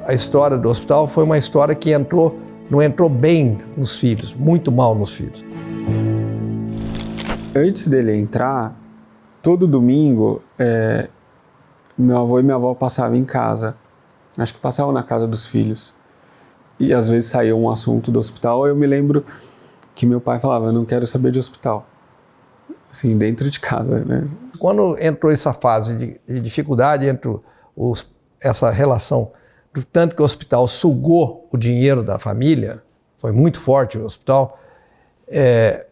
a história do hospital foi uma história que não entrou bem nos filhos, muito mal nos filhos. Antes dele entrar, todo domingo, meu avô e minha avó passavam em casa. Acho que passavam na casa dos filhos. E às vezes saía um assunto do hospital. Eu me lembro que meu pai falava, eu não quero saber de hospital. Assim, dentro de casa, né? Quando entrou essa fase de dificuldade entre essa relação, do tanto que o hospital sugou o dinheiro da família, foi muito forte o hospital,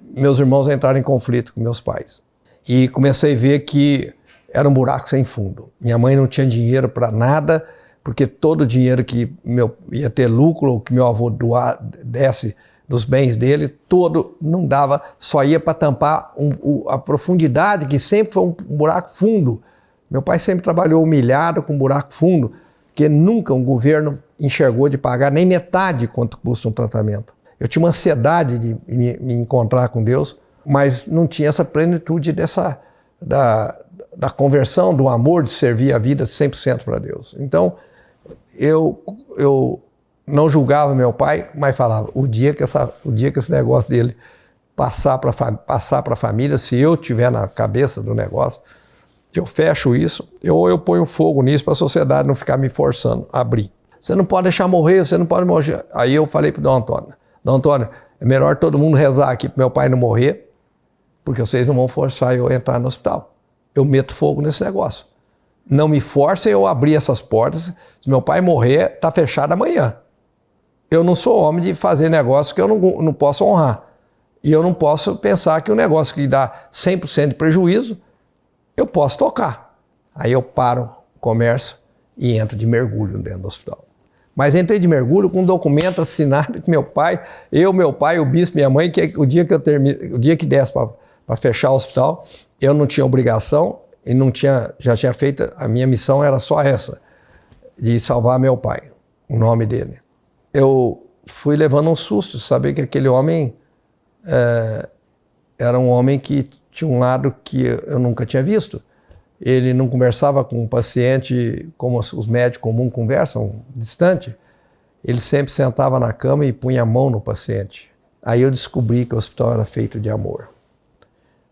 meus irmãos entraram em conflito com meus pais. E comecei a ver que era um buraco sem fundo. Minha mãe não tinha dinheiro para nada, porque todo o dinheiro que ia ter lucro, ou que meu avô desse dos bens dele, todo não dava, só ia para tampar a profundidade, que sempre foi um buraco fundo. Meu pai sempre trabalhou humilhado com um buraco fundo, porque nunca um governo enxergou de pagar nem metade quanto custa um tratamento. Eu tinha uma ansiedade de me encontrar com Deus, mas não tinha essa plenitude da conversão, do amor de servir a vida 100% para Deus. Então, eu não julgava meu pai, mas falava, o dia que esse negócio dele passar para a família, se eu tiver na cabeça do negócio, eu fecho isso, ou eu ponho fogo nisso para a sociedade não ficar me forçando a abrir. Você não pode deixar morrer, você não pode morrer. Aí eu falei para o Dom Antônio, é melhor todo mundo rezar aqui para meu pai não morrer, porque vocês não vão forçar eu a entrar no hospital. Eu meto fogo nesse negócio. Não me forcem eu abrir essas portas. Se meu pai morrer, está fechado amanhã. Eu não sou homem de fazer negócio que eu não posso honrar. E eu não posso pensar que um negócio que dá 100% de prejuízo, eu posso tocar. Aí eu paro o comércio e entro de mergulho dentro do hospital. Mas entrei de mergulho com um documento assinado que meu pai, o bispo, minha mãe, que o dia que desse para fechar o hospital, eu não tinha obrigação e já tinha feito, a minha missão era só essa, de salvar meu pai, o nome dele. Eu fui levando um susto, saber que aquele homem era um homem que tinha um lado que eu nunca tinha visto. Ele não conversava com o paciente como os médicos comuns conversam, distante. Ele sempre sentava na cama e punha a mão no paciente. Aí eu descobri que o hospital era feito de amor.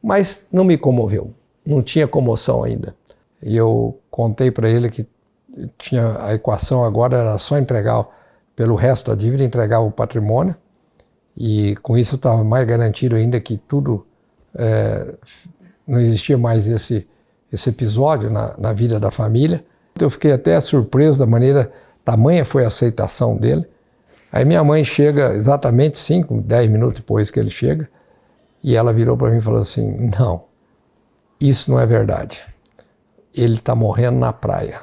Mas não me comoveu, não tinha comoção ainda. E eu contei para ele que a equação agora era só entregar, pelo resto da dívida, entregar o patrimônio. E com isso estava mais garantido ainda que tudo, não existia mais esse episódio na vida da família. Eu fiquei até surpreso da tamanha foi a aceitação dele. Aí minha mãe chega exatamente 5, 10 minutos depois que ele chega, e ela virou para mim e falou assim, não, isso não é verdade. Ele está morrendo na praia.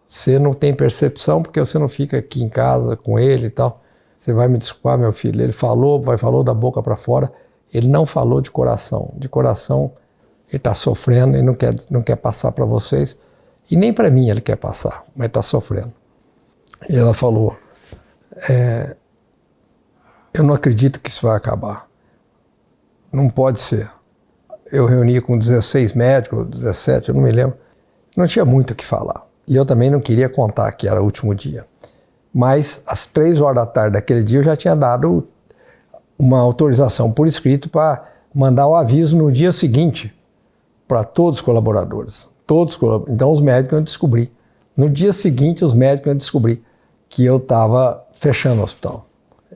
Você não tem percepção porque você não fica aqui em casa com ele e tal. Você vai me desculpar, meu filho. Ele falou da boca para fora. Ele não falou de coração. De coração, ele está sofrendo e não quer passar para vocês. E nem para mim ele quer passar, mas está sofrendo. E ela falou, eu não acredito que isso vai acabar. Não pode ser. Eu reuni com 16 médicos, 17, eu não me lembro. Não tinha muito o que falar. E eu também não queria contar que era o último dia. Mas às 3 horas da tarde daquele dia eu já tinha dado uma autorização por escrito para mandar o aviso no dia seguinte para todos os colaboradores. Então os médicos iam descobrir. No dia seguinte os médicos iam descobrir que eu estava fechando o hospital.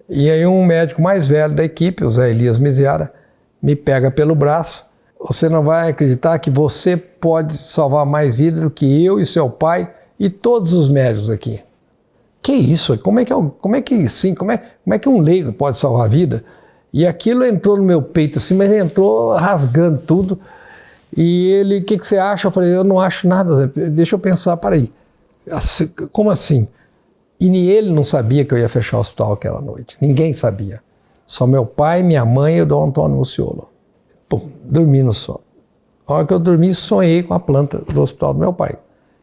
E aí um médico mais velho da equipe, o Zé Elias Miziara, me pega pelo braço. Você não vai acreditar que você pode salvar mais vidas do que eu e seu pai e todos os médicos aqui. Que isso? Como é que um leigo pode salvar a vida? E aquilo entrou no meu peito assim, mas entrou rasgando tudo. E ele, o que você acha? Eu falei, eu não acho nada, Zé. Deixa eu pensar, peraí. Assim, como assim? E nem ele não sabia que eu ia fechar o hospital aquela noite. Ninguém sabia. Só meu pai, minha mãe e o Dom Antônio Muciolo. Pum, dormi no sono. A hora que eu dormi, sonhei com a planta do hospital do meu pai.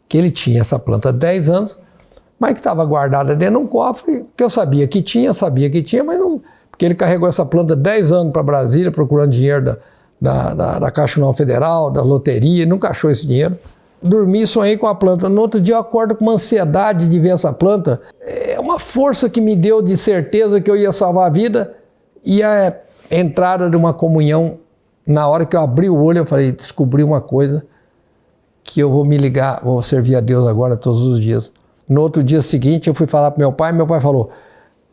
Que ele tinha essa planta há 10 anos, mas que estava guardada dentro de um cofre, que eu sabia que tinha, mas não... Porque ele carregou essa planta 10 anos para Brasília, procurando dinheiro da Caixa Nacional Federal, da loteria, e nunca achou esse dinheiro. dormi e sonhei com a planta. No outro dia eu acordo com uma ansiedade de ver essa planta. É uma força que me deu de certeza que eu ia salvar a vida. E a entrada de uma comunhão, na hora que eu abri o olho, eu falei, descobri uma coisa, que eu vou me ligar, vou servir a Deus agora todos os dias. No outro dia seguinte eu fui falar para meu pai falou,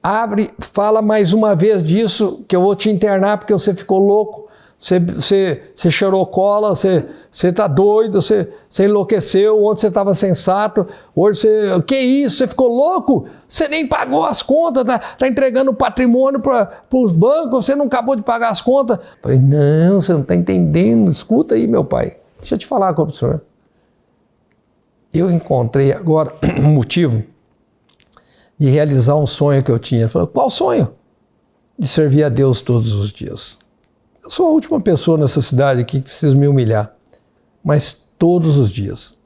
abre, fala mais uma vez disso, que eu vou te internar porque você ficou louco. Você cheirou cola, você tá doido, você enlouqueceu, ontem você estava sensato, hoje você... Que isso? Você ficou louco? Você nem pagou as contas, tá entregando patrimônio para os bancos, você não acabou de pagar as contas. Eu falei, não, você não está entendendo, escuta aí, meu pai. Deixa eu te falar com o senhor. Eu encontrei agora um motivo de realizar um sonho que eu tinha. Ele falou, qual sonho? De servir a Deus todos os dias. Eu sou a última pessoa nessa cidade aqui que precisa me humilhar. Mas todos os dias,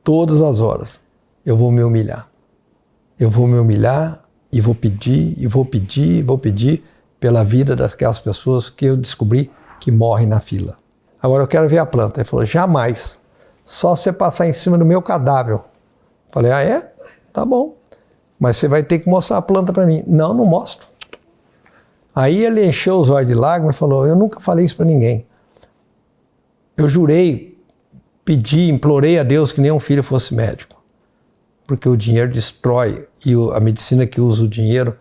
todas as horas, eu vou me humilhar. Eu vou me humilhar e vou pedir, e vou pedir, e vou pedir pela vida daquelas pessoas que eu descobri que morrem na fila. Agora eu quero ver a planta. Ele falou, jamais. Só você passar em cima do meu cadáver. Eu falei, ah é? Tá bom. Mas você vai ter que mostrar a planta para mim. Não, não mostro. Aí ele encheu os olhos de lágrimas e falou, eu nunca falei isso para ninguém. Eu jurei, pedi, implorei a Deus que nenhum filho fosse médico. Porque o dinheiro destrói e a medicina que usa o dinheiro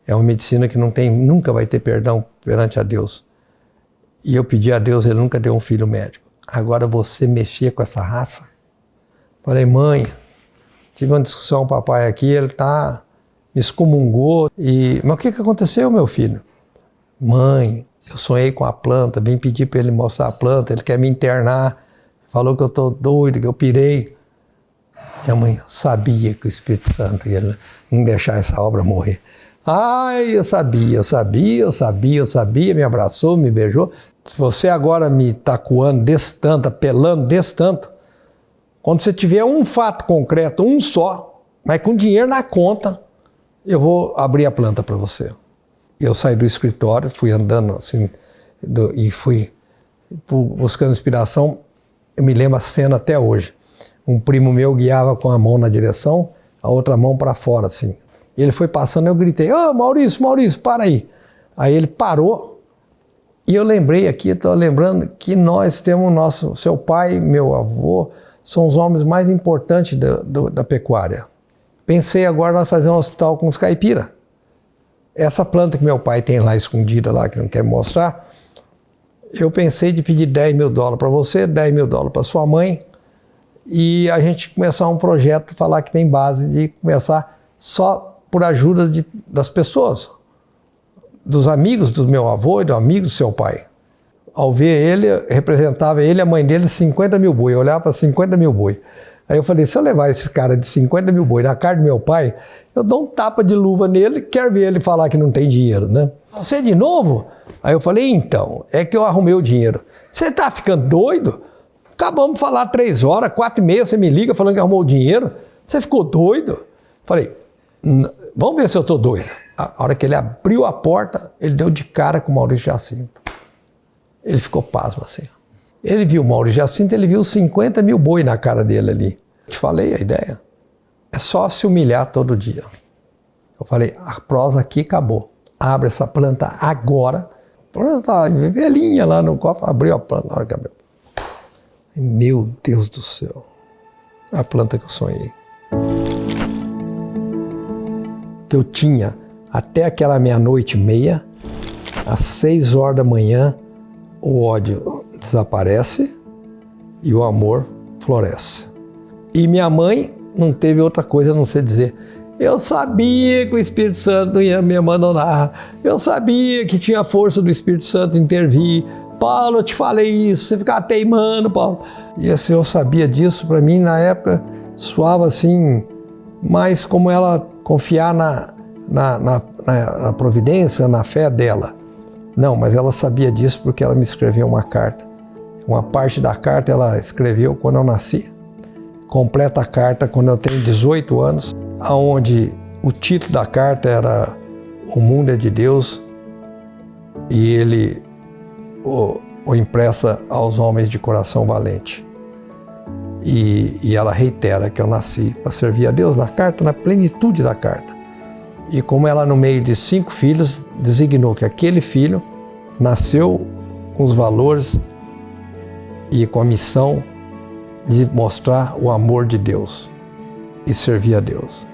é uma medicina que nunca vai ter perdão perante a Deus. E eu pedi a Deus, ele nunca deu um filho médico. Agora você mexer com essa raça? Falei, mãe, tive uma discussão com o papai aqui, ele me excomungou. Mas o que aconteceu, meu filho? Mãe, eu sonhei com a planta, vim pedir para ele mostrar a planta, ele quer me internar, falou que eu estou doido, que eu pirei. Minha mãe sabia que o Espírito Santo ia não deixar essa obra morrer. Ai, eu sabia, me abraçou, me beijou. Se você agora me está coando desse tanto, apelando desse tanto, quando você tiver um fato concreto, um só, mas com dinheiro na conta, eu vou abrir a planta para você. Eu saí do escritório, fui andando assim, e fui buscando inspiração. Eu me lembro a cena até hoje. Um primo meu guiava com a mão na direção, a outra mão para fora, assim. Ele foi passando, eu gritei, Maurício, para aí. Aí ele parou, e eu lembrei aqui, estou lembrando que nós temos seu pai, meu avô, são os homens mais importantes da pecuária. Pensei agora nós fazer um hospital com os caipira. Essa planta que meu pai tem lá escondida, lá, que não quer mostrar, eu pensei de pedir $10 mil para você, $10 mil para sua mãe, e a gente começar um projeto, falar que tem base de começar só por ajuda das pessoas, dos amigos do meu avô e do amigo do seu pai. Ao ver ele, representava ele e a mãe dele 50 mil boi, eu olhava para 50 mil boi. Aí eu falei, se eu levar esse cara de 50 mil boi na cara do meu pai, eu dou um tapa de luva nele, quero ver ele falar que não tem dinheiro, né? Você de novo? Aí eu falei, então, é que eu arrumei o dinheiro. Você tá ficando doido? Acabamos de falar 3 horas, 4h30, você me liga falando que arrumou o dinheiro. Você ficou doido? Falei, vamos ver se eu tô doido. A hora que ele abriu a porta, ele deu de cara com o Maurício Jacinto. Ele ficou pasmo assim. Ele viu o Maurício Jacinto, ele viu 50 mil boi na cara dele ali. Te falei a ideia. É só se humilhar todo dia. Eu falei, a prosa aqui acabou. Abre essa planta agora. A planta tá velhinha lá no copo, abriu a planta na hora que abriu. Meu Deus do céu. A planta que eu sonhei. Que eu tinha até aquela 00:30, às 6 horas da manhã, o ódio desaparece e o amor floresce. E minha mãe não teve outra coisa a não ser dizer, eu sabia que o Espírito Santo ia me abandonar, eu sabia que tinha a força do Espírito Santo intervir. Paulo, eu te falei isso, você ficava teimando, Paulo. E assim, eu sabia disso, para mim na época soava assim, mais como ela confiar na providência, na fé dela. Não, mas ela sabia disso porque ela me escreveu uma carta. Uma parte da carta ela escreveu quando eu nasci. Completa a carta quando eu tenho 18 anos, onde o título da carta era O Mundo é de Deus e Ele o impressa aos homens de coração valente. E ela reitera que eu nasci para servir a Deus na carta, na plenitude da carta. E como ela, no meio de 5 filhos, designou que aquele filho nasceu com os valores e com a missão de mostrar o amor de Deus e servir a Deus.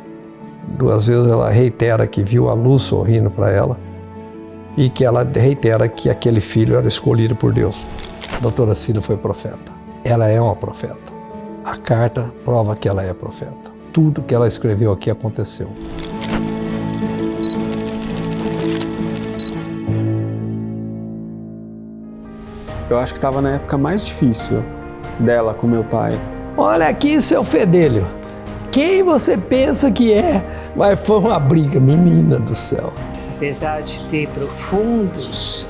2 vezes ela reitera que viu a luz sorrindo para ela e que ela reitera que aquele filho era escolhido por Deus. A doutora Cida foi profeta. Ela é uma profeta. A carta prova que ela é profeta. Tudo que ela escreveu aqui aconteceu. Eu acho que estava na época mais difícil dela com meu pai. Olha aqui, seu fedelho. Quem você pensa que é? Mas foi uma briga, menina do céu. Apesar de ter profundos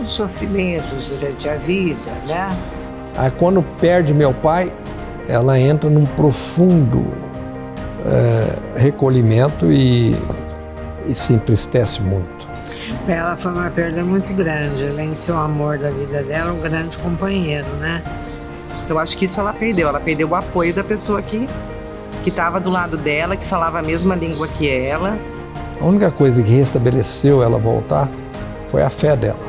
sofrimentos durante a vida, né? Aí quando perde meu pai, ela entra num profundo recolhimento e se entristece muito. Para ela foi uma perda muito grande, além de ser o amor da vida dela, um grande companheiro, né? Eu acho que isso ela perdeu o apoio da pessoa que estava do lado dela, que falava a mesma língua que ela. A única coisa que restabeleceu ela voltar foi a fé dela.